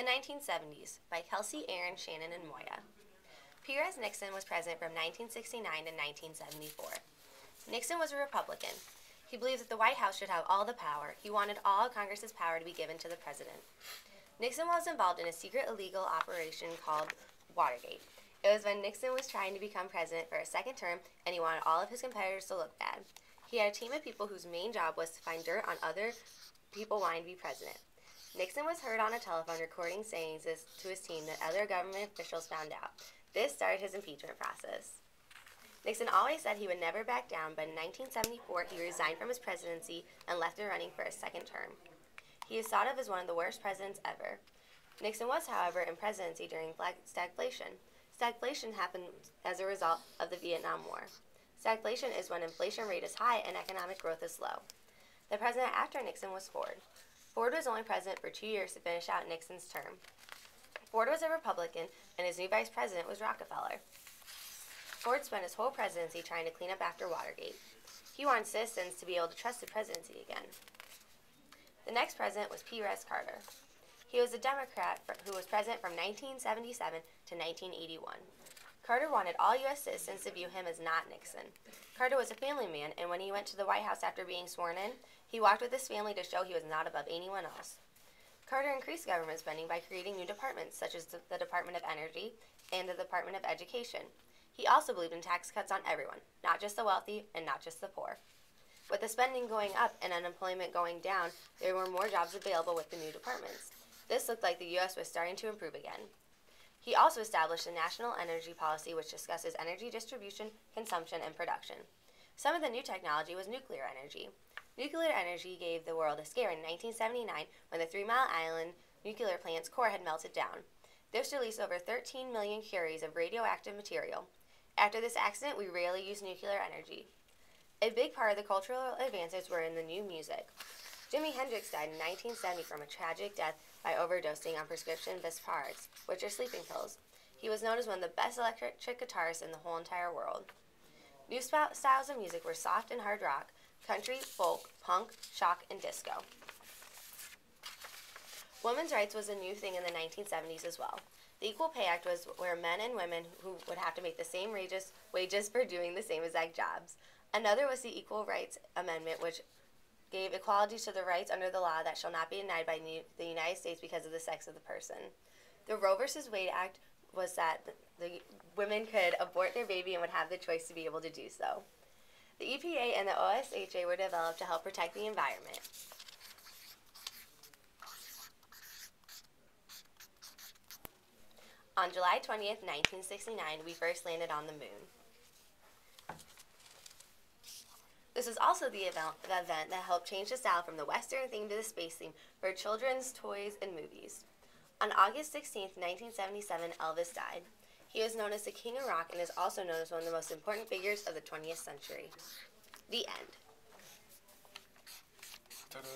The 1970s by Kelsey, Aaron, Shannon, and Moya. P. Rez Nixon was president from 1969 to 1974. Nixon was a Republican. He believed that the White House should have all the power. He wanted all of Congress's power to be given to the president. Nixon was involved in a secret illegal operation called Watergate. It was when Nixon was trying to become president for a second term, and he wanted all of his competitors to look bad. He had a team of people whose main job was to find dirt on other people wanting to be president. Nixon was heard on a telephone recording saying this to his team that other government officials found out. This started his impeachment process. Nixon always said he would never back down, but in 1974 he resigned from his presidency and left the running for a second term. He is thought of as one of the worst presidents ever. Nixon was, however, in presidency during stagflation. Stagflation happened as a result of the Vietnam War. Stagflation is when inflation rate is high and economic growth is low. The president after Nixon was Ford. Ford was only president for 2 years to finish out Nixon's term. Ford was a Republican, and his new vice president was Rockefeller. Ford spent his whole presidency trying to clean up after Watergate. He wanted citizens to be able to trust the presidency again. The next president was P. Rez Carter. He was a Democrat who was president from 1977 to 1981. Carter wanted all U.S. citizens to view him as not Nixon. Carter was a family man, and when he went to the White House after being sworn in, he walked with his family to show he was not above anyone else. Carter increased government spending by creating new departments, such as the Department of Energy and the Department of Education. He also believed in tax cuts on everyone, not just the wealthy and not just the poor. With the spending going up and unemployment going down, there were more jobs available with the new departments. This looked like the U.S. was starting to improve again. He also established a national energy policy which discusses energy distribution, consumption, and production. Some of the new technology was nuclear energy. Nuclear energy gave the world a scare in 1979 when the 3 Mile Island nuclear plant's core had melted down. This released over 13 million curies of radioactive material. After this accident, we rarely used nuclear energy. A big part of the cultural advances were in the new music. Jimi Hendrix died in 1970 from a tragic death by overdosing on prescription Visparts, which are sleeping pills. He was known as one of the best electric guitarists in the whole entire world. New styles of music were soft and hard rock, country, folk, punk, shock, and disco. Women's rights was a new thing in the 1970s as well. The Equal Pay Act was where men and women who would have to make the same wages for doing the same exact jobs. Another was the Equal Rights Amendment, which gave equality to the rights under the law that shall not be denied by the United States because of the sex of the person. The Roe v. Wade Act was that the women could abort their baby and would have the choice to be able to do so. The EPA and the OSHA were developed to help protect the environment. On July 20th, 1969, we first landed on the moon. This was also the event that helped change the style from the Western theme to the space theme for children's toys and movies. On August 16th, 1977, Elvis died. He was known as the King of Rock and is also known as one of the most important figures of the 20th century. The end. Ta-da!